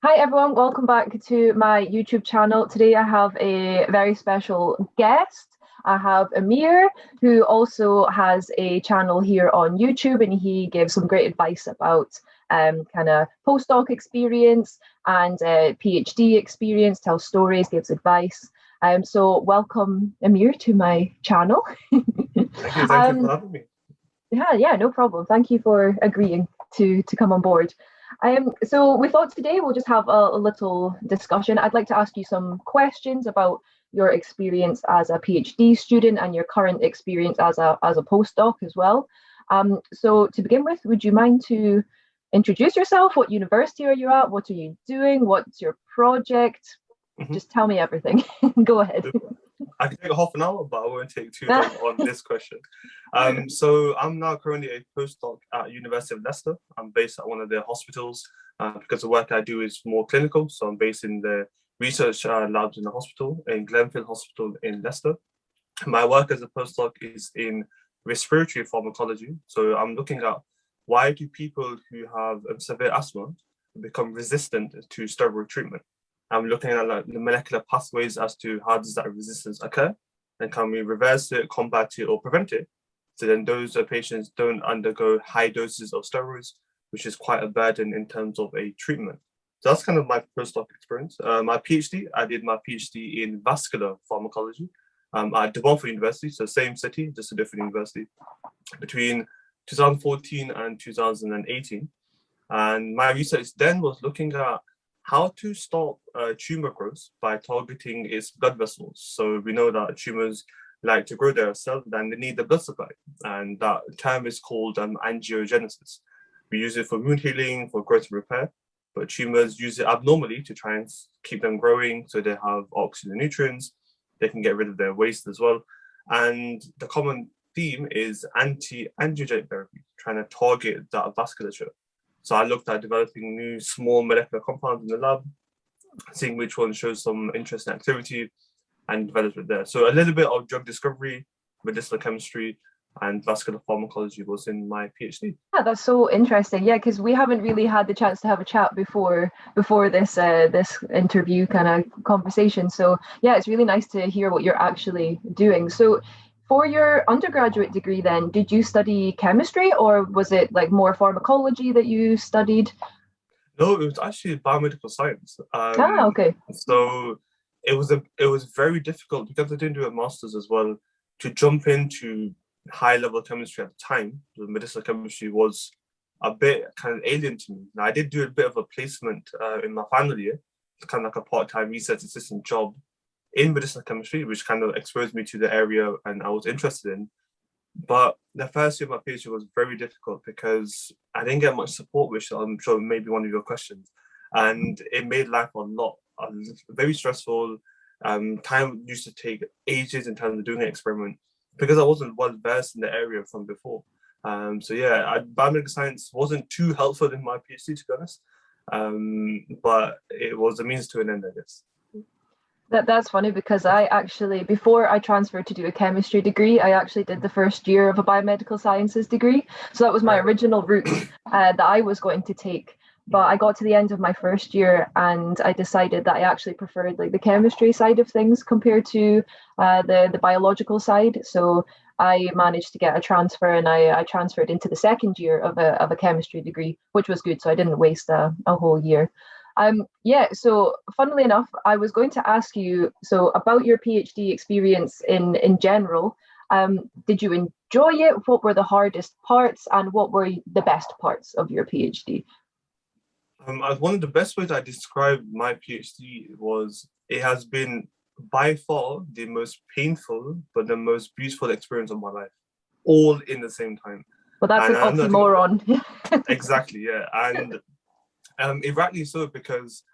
Hi everyone, welcome back to my YouTube channel. Today I have a very special guest. I have Aamir, who also has a channel here on YouTube, and he gives some great advice about kind of postdoc experience and PhD experience, tells stories, gives advice. So welcome Aamir to my channel. Thank you for having me. Yeah, no problem. Thank you for agreeing to come on board. So we thought today we'll just have a little discussion. I'd like to ask you some questions about your experience as a PhD student and your current experience as a postdoc as well. So to begin with, would you mind to introduce yourself? What university are you at? What are you doing? What's your project? Just tell me everything. Go ahead. I can take half an hour, but I won't take too long on this question. So I'm now currently a postdoc at University of Leicester. I'm based at one of their hospitals because the work I do is more clinical. So I'm based in the research labs in the hospital, in Glenfield Hospital in Leicester. My work as a postdoc is in respiratory pharmacology. So I'm looking at why do people who have severe asthma become resistant to steroid treatment. I'm looking at the molecular pathways as to how does that resistance occur, and can we reverse it, combat it, or prevent it? So then those patients don't undergo high doses of steroids, which is quite a burden in terms of a treatment. So that's kind of my postdoc experience. My PhD, I did my PhD in vascular pharmacology at De Montfort University, so same city, just a different university, between 2014 and 2018. And my research then was looking at how to stop tumor growth by targeting its blood vessels. So we know that tumors like to grow their cells and they need the blood supply. And that term is called angiogenesis. We use it for wound healing, for growth and repair, but tumors use it abnormally to try and keep them growing so they have oxygen and nutrients. They can get rid of their waste as well. And the common theme is anti-angiogenic therapy, trying to target that vasculature. So I looked at developing new small molecular compounds in the lab, seeing which one shows some interesting activity, and developed it there. So a little bit of drug discovery, medicinal chemistry, and vascular pharmacology was in my PhD. Yeah, that's so interesting. Yeah, because we haven't really had the chance to have a chat before this this interview kind of conversation. So yeah, it's really nice to hear what you're actually doing. So for your undergraduate degree then, did you study chemistry or was it like more pharmacology that you studied? No, it was actually biomedical science. Okay. So it was very difficult because I didn't do a master's as well to jump into high level chemistry at the time. The medicinal chemistry was a bit kind of alien to me. Now I did do a bit of a placement in my final year, kind of like a part-time research assistant job in medicinal chemistry, which kind of exposed me to the area and I was interested in. But the first year of my PhD was very difficult because I didn't get much support, which I'm sure may be one of your questions. And it made life very stressful. Time used to take ages in terms of doing an experiment because I wasn't well versed in the area from before. So yeah, biomedical science wasn't too helpful in my PhD, to be honest. But it was a means to an end, I guess. That's funny because I actually, before I transferred to do a chemistry degree, I actually did the first year of a biomedical sciences degree. So that was my original route that I was going to take. But I got to the end of my first year and I decided that I actually preferred like the chemistry side of things compared to the biological side. So I managed to get a transfer and I transferred into the second year of a chemistry degree, which was good. So I didn't waste a whole year. Yeah, so funnily enough, I was going to ask you so about your PhD experience in general. Did you enjoy it? What were the hardest parts and what were the best parts of your PhD? One of the best ways I described my PhD was it has been by far the most painful but the most beautiful experience of my life, all in the same time. Well, that's an oxymoron. Exactly, yeah. And it rightly so, because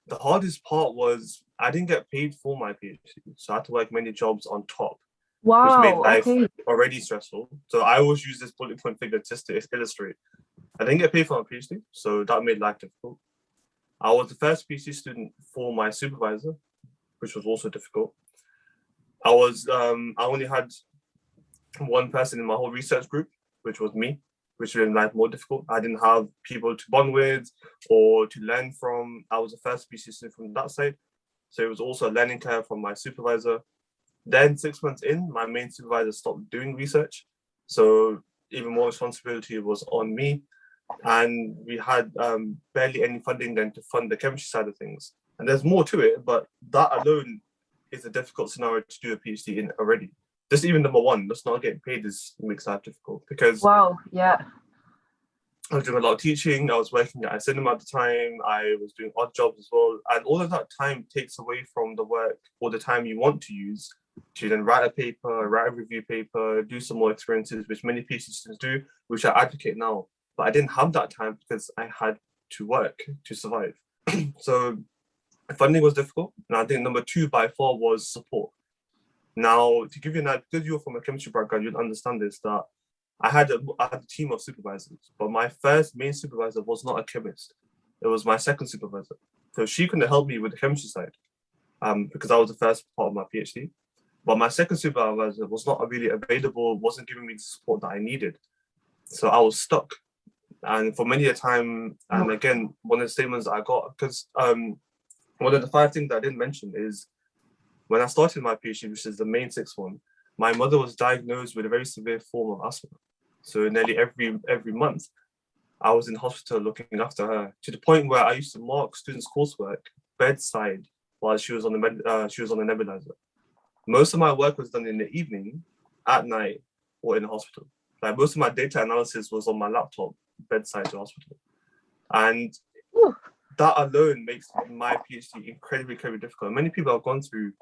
the hardest part was I didn't get paid for my PhD, so I had to work many jobs on top, which made Wow, life okay. already stressful. So I always use this bullet point figure just to illustrate. I didn't get paid for my PhD, so that made life difficult. I was the first PhD student for my supervisor, which was also difficult. I only had one person in my whole research group, which was me, which made life more difficult. I didn't have people to bond with or to learn from. I was the first PhD student from that side. So it was also a learning curve from my supervisor. Then 6 months in, my main supervisor stopped doing research. So even more responsibility was on me. And we had barely any funding then to fund the chemistry side of things. And there's more to it, but that alone is a difficult scenario to do a PhD in already. Just even number one, just not getting paid makes that difficult, because Wow, yeah. I was doing a lot of teaching. I was working at a cinema at the time. I was doing odd jobs as well. And all of that time takes away from the work or the time you want to use to then write a paper, write a review paper, do some more experiences, which many PhD students do, which I advocate now. But I didn't have that time because I had to work to survive. So funding was difficult. And I think number two by far was support. Now, to give you an idea, because you're from a chemistry background, you'd understand this, that I had a team of supervisors, but my first main supervisor was not a chemist. It was my second supervisor. So she couldn't help me with the chemistry side because I was the first part of my PhD. But my second supervisor was not really available, wasn't giving me the support that I needed. So I was stuck. And for many a time, and again, one of the statements I got, because one of the 5 things that I didn't mention is when I started my PhD, which is the main 6th one, my mother was diagnosed with a very severe form of asthma. So nearly every month, I was in hospital looking after her, to the point where I used to mark students' coursework bedside while she was on the nebulizer. Most of my work was done in the evening, at night, or in the hospital. Like most of my data analysis was on my laptop, bedside to hospital. And that alone makes my PhD incredibly, incredibly difficult. Many people have gone through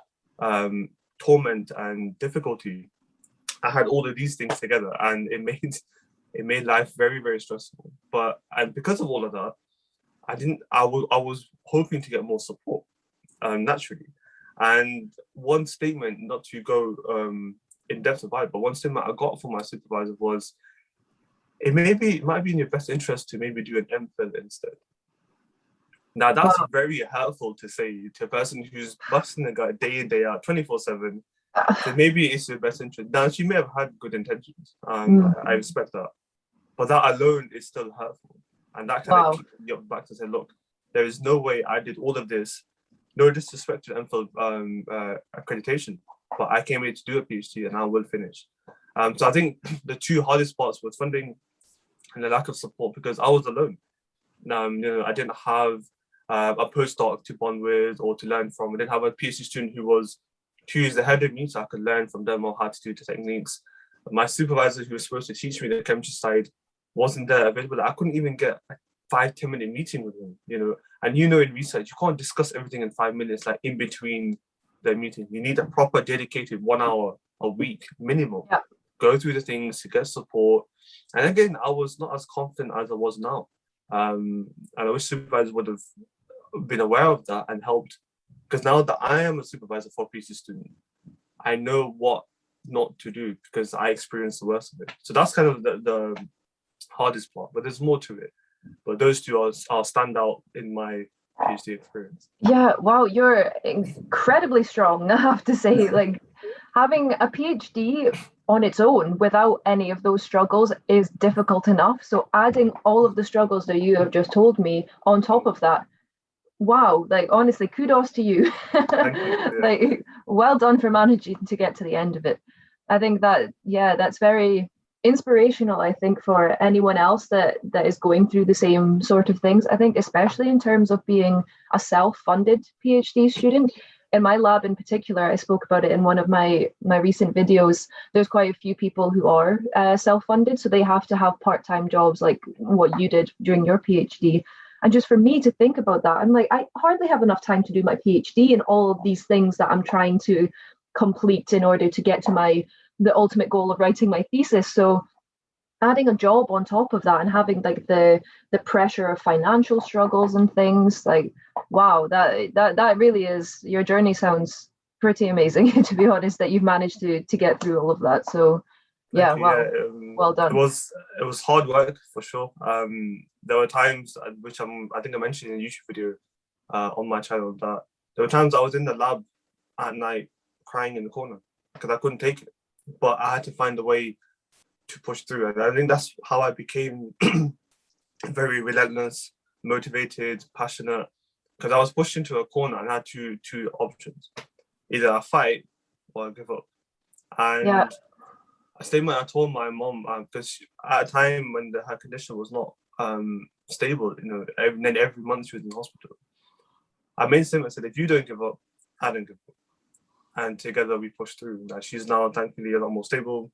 torment and difficulty. I had all of these things together, and it made life very, very stressful. But because of all of that, I was hoping to get more support naturally. And one statement, not to go in depth about it, but one statement I got from my supervisor was, it might be in your best interest to maybe do an MPhil instead. Now that's very helpful to say to a person who's busting the gut day in, day out, 24/7. So maybe it's your best interest. Now she may have had good intentions. I respect that, but that alone is still hurtful, and that kind of keeps me up back to say, look, there is no way I did all of this. No disrespect to MPhil accreditation, but I came here to do a PhD and I will finish. So I think the 2 hardest parts was funding and the lack of support, because I was alone. I didn't have a postdoc to bond with or to learn from. I didn't have a PhD student who was 2 years ahead of me, so I could learn from them on how to do the techniques. My supervisor, who was supposed to teach me the chemistry side, wasn't there available. I couldn't even get a 5-10 minute meeting with him, And in research, you can't discuss everything in 5 minutes, like in between the meeting. You need a proper dedicated 1 hour a week minimum. Yeah. Go through the things to get support. And again, I was not as confident as I was now. And I wish supervisors would have been aware of that and helped. Because now that I am a supervisor for a PhD student, I know what not to do because I experienced the worst of it. So that's kind of the hardest part, but there's more to it. But those 2 are standout in my PhD experience. Yeah, wow, you're incredibly strong, I have to say. Like, having a PhD on its own without any of those struggles is difficult enough. So adding all of the struggles that you have just told me on top of that, wow, like honestly, kudos to you. Like, well done for managing to get to the end of it. I think that, that's very inspirational, I think, for anyone else that is going through the same sort of things. I think especially in terms of being a self-funded PhD student. In my lab in particular, I spoke about it in one of my recent videos, there's quite a few people who are self-funded, so they have to have part-time jobs like what you did during your PhD. And just for me to think about that, I'm like, I hardly have enough time to do my PhD and all of these things that I'm trying to complete in order to get to the ultimate goal of writing my thesis. So adding a job on top of that and having like the pressure of financial struggles and things, like, wow, that really is, your journey sounds pretty amazing, to be honest, that you've managed to get through all of that. So yeah, wow, well done. It was hard work for sure. There were times which I think I mentioned in a YouTube video on my channel, that there were times I was in the lab at night crying in the corner because I couldn't take it. But I had to find a way to push through. And I think that's how I became very relentless, motivated, passionate, because I was pushed into a corner and had two options: either I fight or I give up. And a statement I told my mom, because at a time when her condition was not stable, every month she was in hospital, I made a statement, said, if you don't give up, I don't give up. And together we pushed through. She's now thankfully a lot more stable.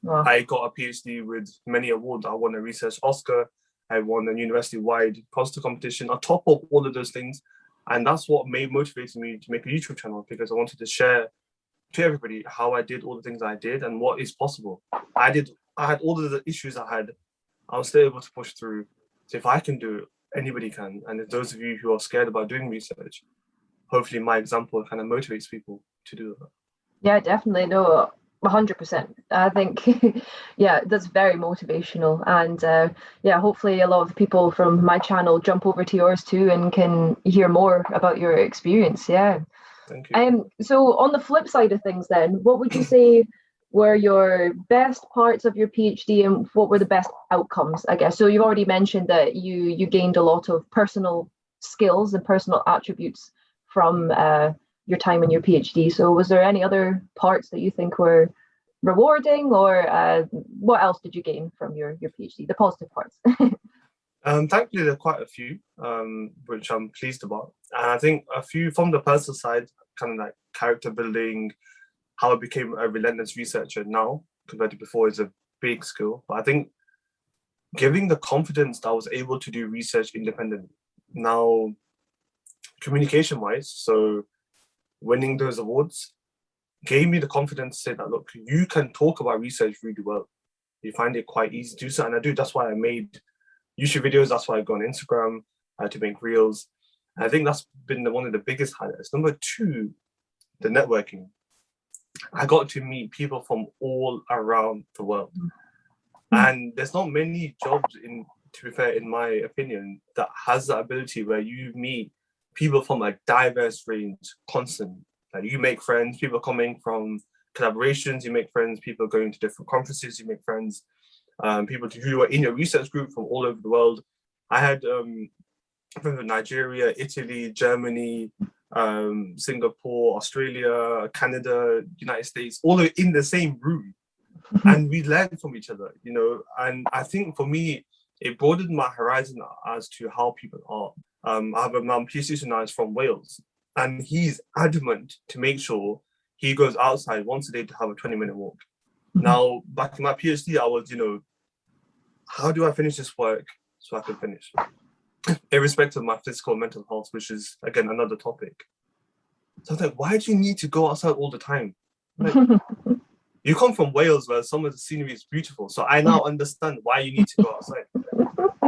Wow. I got a PhD with many awards. I won a research Oscar. I won a university-wide poster competition on top of all of those things. And that's what motivated me to make a YouTube channel, because I wanted to share to everybody how I did all the things I did and what is possible. I had all of the issues I was still able to push through. So if I can do it, anybody can. And if those of you who are scared about doing research, hopefully my example kind of motivates people to do that. Yeah, definitely. No, 100%. I think, yeah, that's very motivational. And hopefully a lot of people from my channel jump over to yours too and can hear more about your experience. Yeah. Thank you. So on the flip side of things then, what would you say were your best parts of your PhD and what were the best outcomes, I guess? So you've already mentioned that you gained a lot of personal skills and personal attributes from your time in your PhD. So was there any other parts that you think were rewarding, or what else did you gain from your PhD, the positive parts? Thankfully, there are quite a few, which I'm pleased about. And I think a few from the personal side, kind of like character building, how I became a relentless researcher now compared to before is a big skill. But I think giving the confidence that I was able to do research independently. Now, communication-wise, so winning those awards gave me the confidence to say that, look, you can talk about research really well. You find it quite easy to do so. And I do. That's why I made YouTube videos. That's why I go on Instagram to make reels. And I think that's been one of the biggest highlights. Number two, the networking. I got to meet people from all around the world. And there's not many jobs, to be fair, in my opinion, that has that ability where you meet people from a diverse range constantly. Like you make friends, people coming from collaborations, you make friends, people going to different conferences, you make friends, people who are in your research group from all over the world. I had from Nigeria, Italy, Germany, Singapore, Australia, Canada, United States, all in the same room. And we learned from each other, and I think for me, it broadened my horizon as to how people are. I have a PhD student now is from Wales, and he's adamant to make sure he goes outside once a day to have a 20-minute walk. Now, back in my PhD, I was, how do I finish this work so I can finish? Irrespective of my physical and mental health, which is, again, another topic. So I was like, why do you need to go outside all the time? Like, you come from Wales where some of the scenery is beautiful. So I now understand why you need to go outside.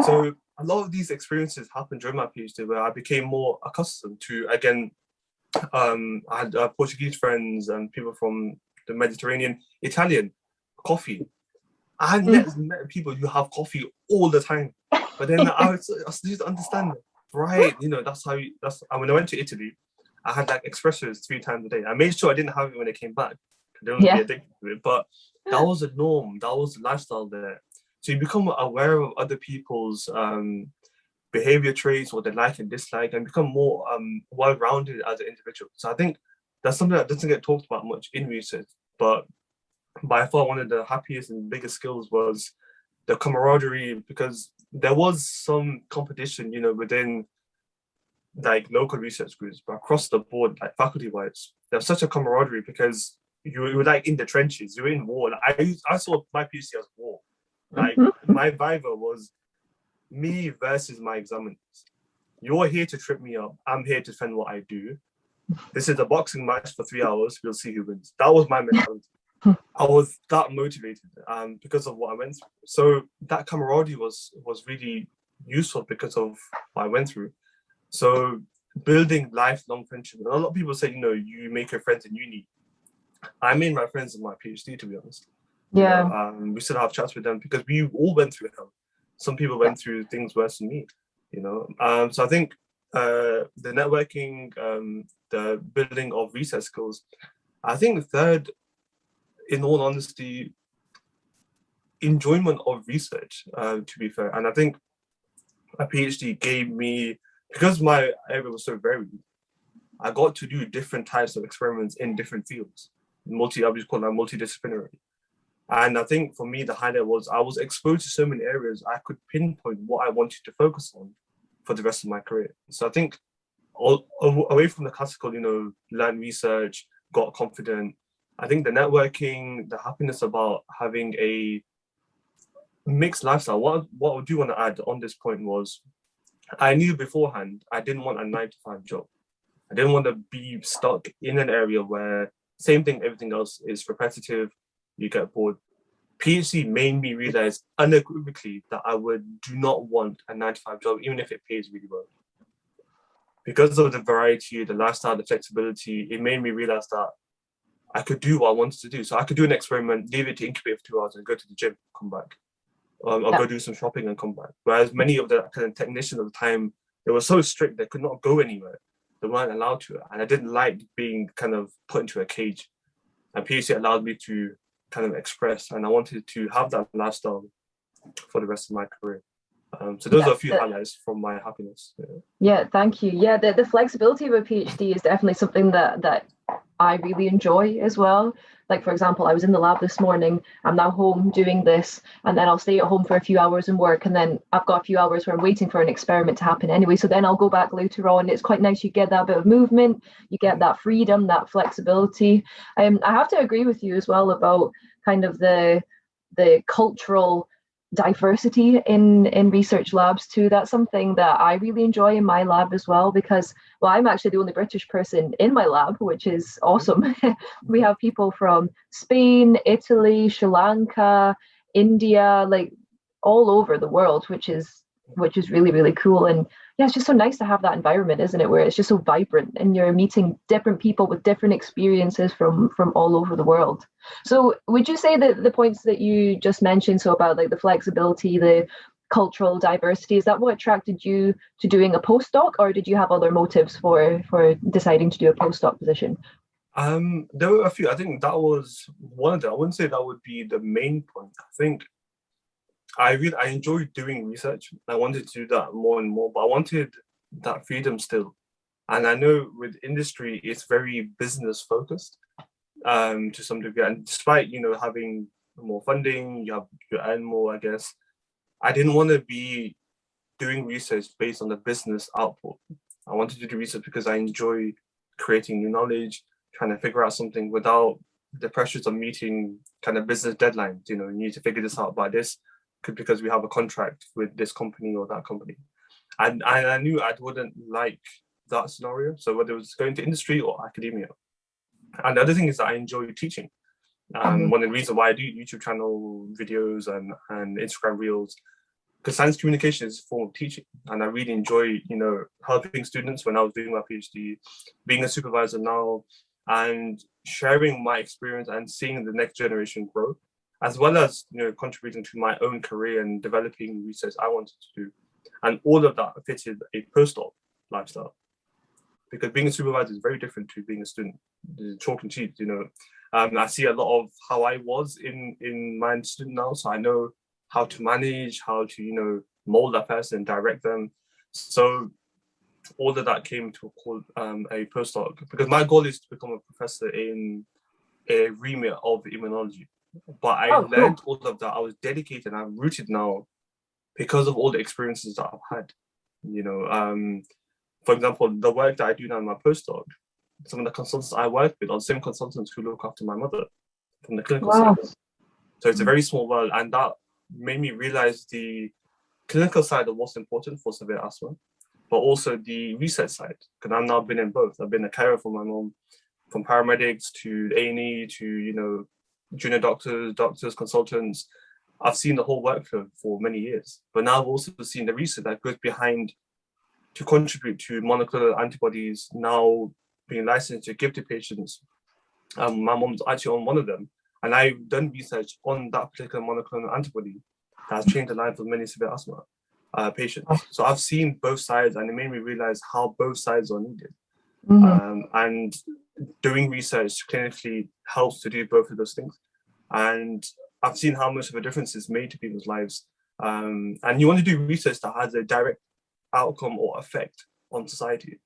So a lot of these experiences happened during my PhD where I became more accustomed to, again, I had Portuguese friends and people from the Mediterranean, Italian, coffee. I had met people who have coffee all the time. But then I started to understand, right, that's how when I went to Italy, I had like espressos 3 times a day. I made sure I didn't have it when I came back. I don't want to be addicted to it. But that was a norm. That was the lifestyle there. So you become aware of other people's behavior traits, what they like and dislike, and become more well-rounded as an individual. So I think that's something that doesn't get talked about much in research. But by far, one of the happiest and biggest skills was the camaraderie, because there was some competition, within like local research groups, but across the board, like faculty-wise, there's such a camaraderie because you were like in the trenches, you're in war. Like, I saw my PhD as war. Like my viva was me versus my examiners. You're here to trip me up. I'm here to defend what I do. This is a boxing match for 3 hours. We'll see who wins. That was my mentality. I was that motivated because of what I went through. So that camaraderie was really useful because of what I went through. So building lifelong friendship. A lot of people say, you make your friends in uni. I made my friends in my PhD, to be honest. Yeah. We still have chats with them because we all went through hell. Some people went through things worse than me, So I think the networking, the building of research skills. I think the third, in all honesty, enjoyment of research, to be fair. And I think a PhD gave me, because my area was so varied, I got to do different types of experiments in different fields. I would just call that multidisciplinary. And I think for me, the highlight was I was exposed to so many areas, I could pinpoint what I wanted to focus on for the rest of my career. So I think away from the classical, learn research, got confident, I think the networking, the happiness about having a mixed lifestyle. What I do want to add on this point was, I knew beforehand I didn't want a 9-to-5 job. I didn't want to be stuck in an area where same thing, everything else is repetitive, you get bored. PhD made me realize unequivocally that I do not want a 9-to-5 job, even if it pays really well. Because of the variety, the lifestyle, the flexibility, it made me realize that I could do what I wanted to do. So I could do an experiment, leave it to incubate for 2 hours and go to the gym, come back. Or go do some shopping and come back. Whereas many of the kind of technicians at the time, they were so strict, they could not go anywhere. They weren't allowed to. And I didn't like being kind of put into a cage. And PhD allowed me to kind of express, and I wanted to have that lifestyle for the rest of my career. So those are a few highlights from my happiness. Yeah, thank you. Yeah, the flexibility of a PhD is definitely something that I really enjoy as well. Like, for example, I was in the lab this morning, I'm now home doing this, and then I'll stay at home for a few hours and work, and then I've got a few hours where I'm waiting for an experiment to happen anyway. So then I'll go back later on. It's quite nice. You get that bit of movement, you get that freedom, that flexibility. I have to agree with you as well about kind of the cultural diversity in research labs too. That's something that I really enjoy in my lab as well, because, well, I'm actually the only British person in my lab, which is awesome. We have people from Spain, Italy, Sri Lanka, India, like all over the world, which is really, really cool. And yeah, it's just so nice to have that environment, isn't it, where it's just so vibrant and you're meeting different people with different experiences from all over the world. So would you say that the points that you just mentioned, so about like the flexibility, the cultural diversity, is that what attracted you to doing a postdoc, or did you have other motives for deciding to do a postdoc position? There were a few. I think that was one of them. I wouldn't say that would be the main point. I think I enjoyed doing research. I wanted to do that more and more, but I wanted that freedom still. And I know with industry, it's very business focused to some degree. And despite, having more funding, you earn more, I guess. I didn't want to be doing research based on the business output. I wanted to do research because I enjoy creating new knowledge, trying to figure out something without the pressures of meeting kind of business deadlines. You need to figure this out by this, because we have a contract with this company or that company. And I knew I wouldn't like that scenario. So whether it was going to industry or academia. And the other thing is that I enjoy teaching. One of the reasons why I do YouTube channel videos and Instagram reels, because science communication is a form of teaching. And I really enjoy, helping students when I was doing my PhD, being a supervisor now, and sharing my experience and seeing the next generation grow, as well as contributing to my own career and developing research I wanted to do. And all of that fitted a postdoc lifestyle, because being a supervisor is very different to being a student. The chalk and cheese, I see a lot of how I was in my student now, so I know how to manage, how to mold that person, direct them. So all of that came to a postdoc, because my goal is to become a professor in a remit of immunology. But I learned all of that. I was dedicated. I'm rooted now because of all the experiences that I've had. For example, the work that I do now in my postdoc, some of the consultants I work with are the same consultants who look after my mother from the clinical side. So it's a very small world, and that made me realize the clinical side of what's important for severe asthma, but also the research side, because I've now been in both. I've been a carer for my mom, from paramedics to A&E to, junior doctors, consultants. I've seen the whole workflow for many years, but now I've also seen the research that goes behind to contribute to monoclonal antibodies now being licensed to give to patients. My mom's actually on one of them, and I've done research on that particular monoclonal antibody that has changed the life of many severe asthma patients. So I've seen both sides, and it made me realize how both sides are needed. And doing research clinically helps to do both of those things. And I've seen how much of a difference it's made to people's lives. And you want to do research that has a direct outcome or effect on society,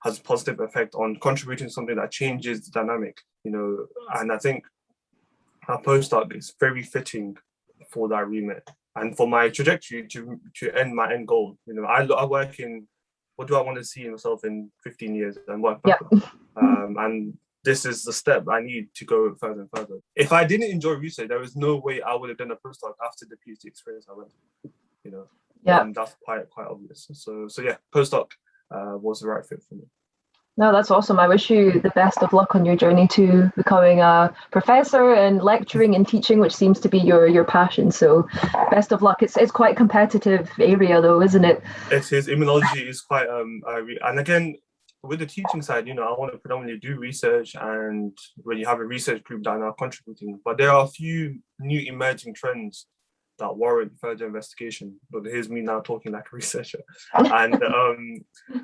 has a positive effect on contributing to something that changes the dynamic, and I think our postdoc is very fitting for that remit and for my trajectory to end my end goal. I work in, what do I want to see myself in 15 years and work backwards. And this is the step I need to go further and further. If I didn't enjoy research, there was no way I would have done a postdoc after the PhD experience I went through, And that's quite obvious. So yeah, postdoc was the right fit for me. No, that's awesome. I wish you the best of luck on your journey to becoming a professor and lecturing and teaching, which seems to be your passion. So best of luck. It's quite a competitive area though, isn't it? It is. Immunology is quite, and again, with the teaching side, I want to predominantly do research, and when you have a research group that are contributing, but there are a few new emerging trends that warrant further investigation. But here's me now talking like a researcher, and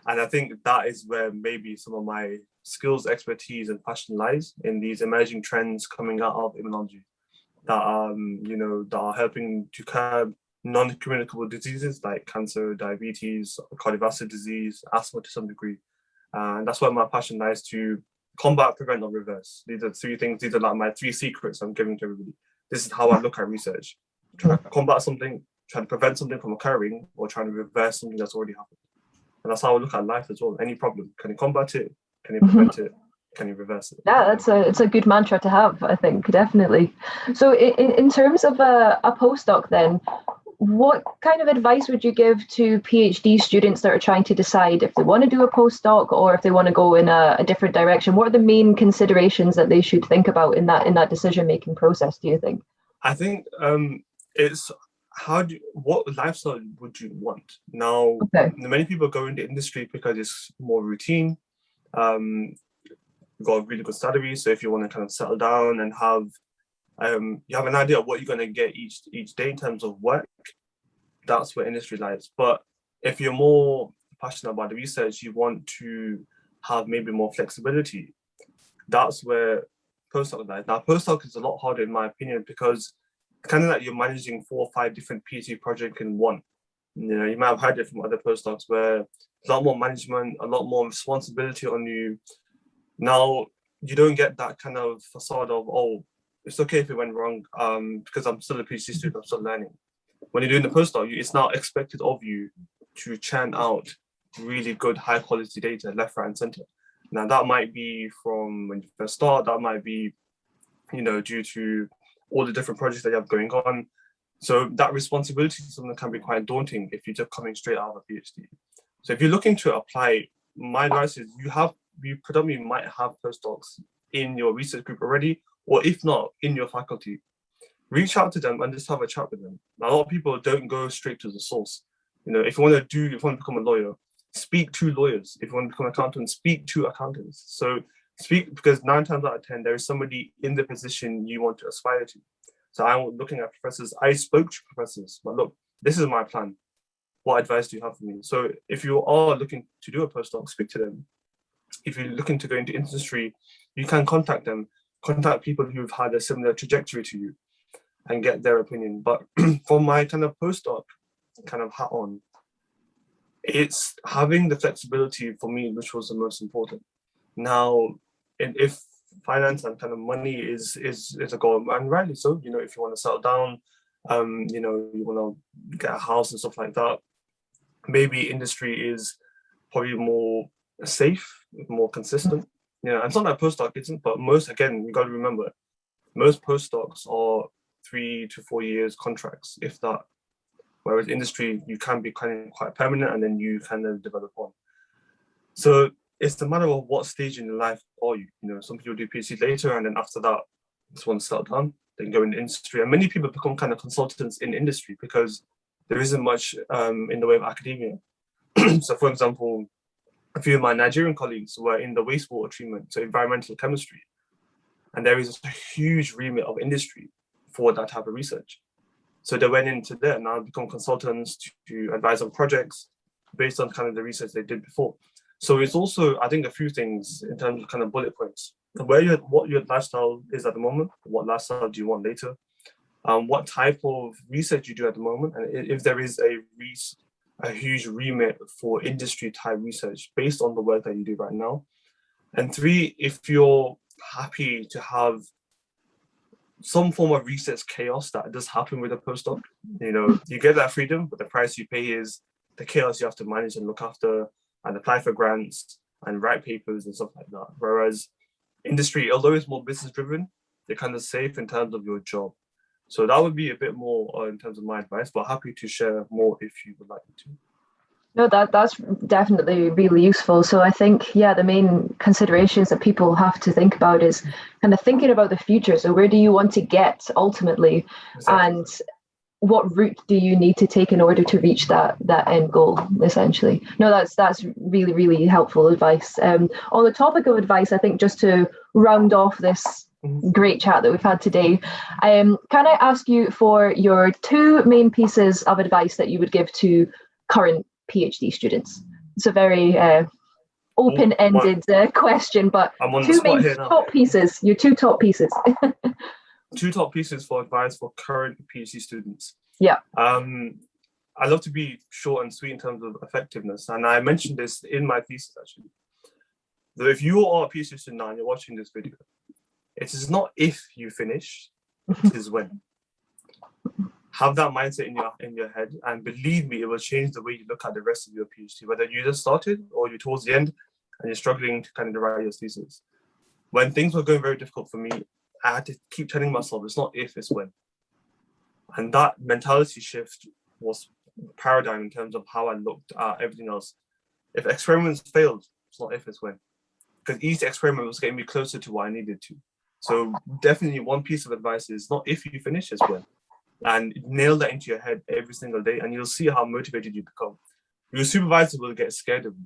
I think that is where maybe some of my skills, expertise, and passion lies, in these emerging trends coming out of immunology that that are helping to curb non-communicable diseases like cancer, diabetes, cardiovascular disease, asthma to some degree. And that's where my passion lies: to combat, prevent, or reverse. These are three things. These are like my three secrets I'm giving to everybody. This is how I look at research: try to combat something, try to prevent something from occurring, or trying to reverse something that's already happened. And that's how I look at life as well. Any problem, can you combat it? Can you prevent it? Can you reverse it? Yeah, it's a good mantra to have, I think, definitely. So in terms of a postdoc then, what kind of advice would you give to PhD students that are trying to decide if they want to do a postdoc or if they want to go in a different direction? What are the main considerations that they should think about in that decision-making process, do you think? I think it's what lifestyle would you want? Now, many people go into industry because it's more routine. You've got a really good salary, so if you want to kind of settle down and have you have an idea of what you're going to get each day in terms of work, that's where industry lies. But if you're more passionate about the research, you want to have maybe more flexibility, that's where postdoc lies. Now, postdoc is a lot harder in my opinion because it's kind of like you're managing 4 or 5 different PhD projects in one. You might have heard it from other postdocs where a lot more management, a lot more responsibility on you. Now, you don't get that kind of facade of, oh, it's okay if it went wrong because I'm still a PhD student, I'm still learning. When you're doing the postdoc, it's now expected of you to churn out really good, high quality data left, right, and center. Now, that might be from when you first start, that might be, due to all the different projects that you have going on. So that responsibility is something that can be quite daunting if you're just coming straight out of a PhD. So if you're looking to apply, my advice is you predominantly might have postdocs in your research group already, or if not, in your faculty. Reach out to them and just have a chat with them. A lot of people don't go straight to the source. If you want to become a lawyer, speak to lawyers. If you want to become an accountant, speak to accountants. So speak, because 9 times out of 10, there is somebody in the position you want to aspire to. So I'm looking at professors. I spoke to professors, but look, this is my plan. What advice do you have for me? So if you are looking to do a postdoc, speak to them. If you're looking to go into industry, you can contact them, contact people who've had a similar trajectory to you and get their opinion. But for my kind of postdoc kind of hat on, it's having the flexibility for me, which was the most important. Now, if finance and kind of money is a goal, and rightly so, if you want to settle down, you want to get a house and stuff like that, maybe industry is probably more safe, more consistent. And it's not that postdoc isn't, but most, again, you got to remember, most postdocs are 3 to 4 years contracts, if that. Whereas industry, you can be kind of quite permanent and then you kind of develop on. So it's a matter of what stage in your life are you. Some people do PhD later and then after that, just want to settle down, then go into industry. And many people become kind of consultants in industry because there isn't much in the way of academia. So for example, a few of my Nigerian colleagues were in the wastewater treatment, so environmental chemistry. And there is a huge remit of industry for that type of research. So they went into there and now become consultants to advise on projects based on kind of the research they did before. So it's also, I think, a few things in terms of kind of bullet points. What your lifestyle is at the moment, what lifestyle do you want later? what type of research you do at the moment, and if there is a huge remit for industry type research based on the work that you do right now. And 3, if you're happy to have some form of research chaos that does happen with a postdoc. You know, you get that freedom, but the price you pay is the chaos you have to manage and look after and apply for grants and write papers and stuff like that. Whereas industry, although it's more business driven, you're kind of safe in terms of your job. So that would be a bit more in terms of my advice, but happy to share more if you would like me to. No, that's definitely really useful. So I think, yeah, the main considerations that people have to think about is kind of thinking about the future. So where do you want to get ultimately? Exactly. And what route do you need to take in order to reach that end goal, essentially? No, that's really, really helpful advice. On the topic of advice, I think just to round off this great chat that we've had today, can I ask you for your 2 main pieces of advice that you would give to current PhD students? It's a very open-ended question, but 2 main top pieces, your 2 top pieces. 2 top pieces for advice for current PhD students. Yeah. I love to be short and sweet in terms of effectiveness, and I mentioned this in my thesis actually. So if you are a PhD student now and you're watching this video, it is not if you finish, it is when. Have that mindset in your head, and believe me, it will change the way you look at the rest of your PhD, whether you just started or you're towards the end and you're struggling to kind of write your thesis. When things were going very difficult for me, I had to keep telling myself, it's not if, it's when. And that mentality shift was a paradigm in terms of how I looked at everything else. If experiments failed, it's not if, it's when. Because each experiment was getting me closer to what I needed to. So definitely one piece of advice is not if you finish, it's when. And nail that into your head every single day, and you'll see how motivated you become. Your supervisor will get scared of you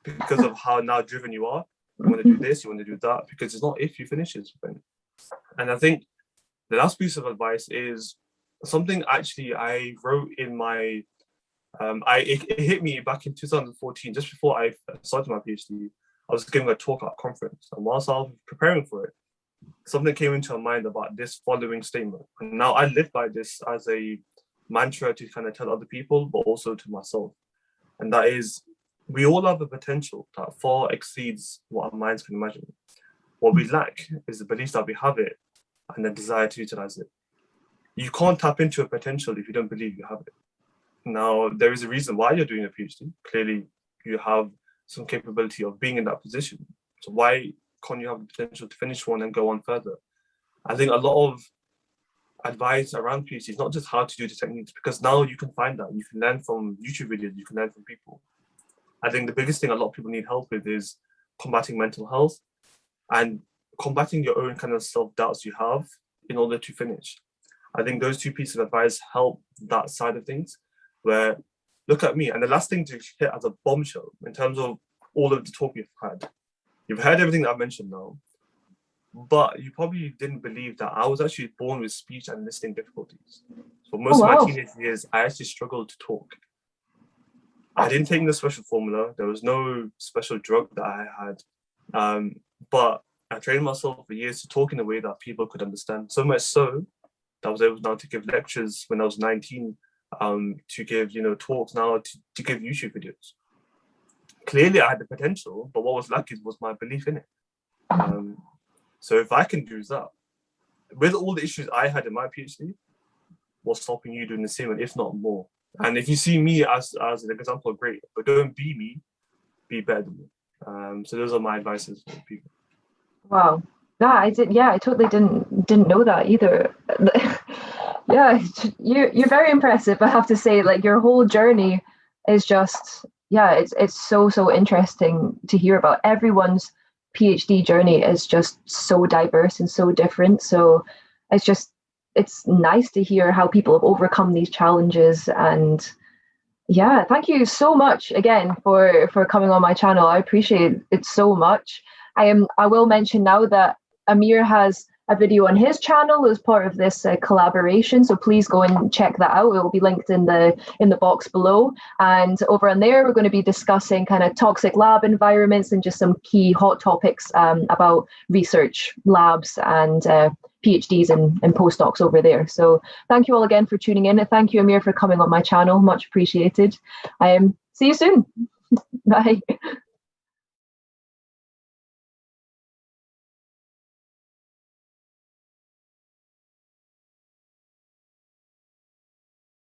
because of how now driven you are. You want to do this, you want to do that, because it's not if you finish, it's when. And I think the last piece of advice is something actually I wrote in my, it hit me back in 2014, just before I started my PhD. I was giving a talk at a conference, and whilst I was preparing for it, something came into my mind about this following statement. And now I live by this as a mantra to kind of tell other people, but also to myself. And that is, we all have a potential that far exceeds what our minds can imagine. What we lack is the belief that we have it and the desire to utilize it. You can't tap into a potential if you don't believe you have it. Now, there is a reason why you're doing a PhD. Clearly, you have some capability of being in that position. So why can't you have the potential to finish one and go on further? I think a lot of advice around PhD is not just how to do the techniques, because now you can find that. You can learn from YouTube videos, you can learn from people. I think the biggest thing a lot of people need help with is combating mental health and combating your own kind of self-doubts you have in order to finish. I think those 2 pieces of advice help that side of things, where look at me. And the last thing to hit as a bombshell in terms of all of the talk you've had, you've heard everything that I mentioned now, but you probably didn't believe that I was actually born with speech and listening difficulties. For most of my teenage years, I actually struggled to talk. I didn't take the special formula. There was no special drug that I had. But I trained myself for years to talk in a way that people could understand. So much so that I was able now to give lectures when I was 19, to give talks now, to give YouTube videos. Clearly, I had the potential, but what was lacking was my belief in it. So if I can do that, with all the issues I had in my PhD, what's stopping you doing the same, and if not more? And if you see me as an example, great, but don't be me, be better than me. So those are my advices for people. Wow. I totally didn't know that either. Yeah, you're very impressive, I have to say. Like, your whole journey is just, it's so interesting to hear about. Everyone's PhD journey is just so diverse and so different. So it's nice to hear how people have overcome these challenges. And yeah, thank you so much again for coming on my channel. I appreciate it so much. I will mention now that Aamir has a video on his channel as part of this collaboration, so please go and check that out. It will be linked in the box below. And over on there, we're going to be discussing kind of toxic lab environments and just some key hot topics about research labs and PhDs and postdocs over there. So thank you all again for tuning in. And thank you, Aamir, for coming on my channel. Much appreciated. See you soon. Bye.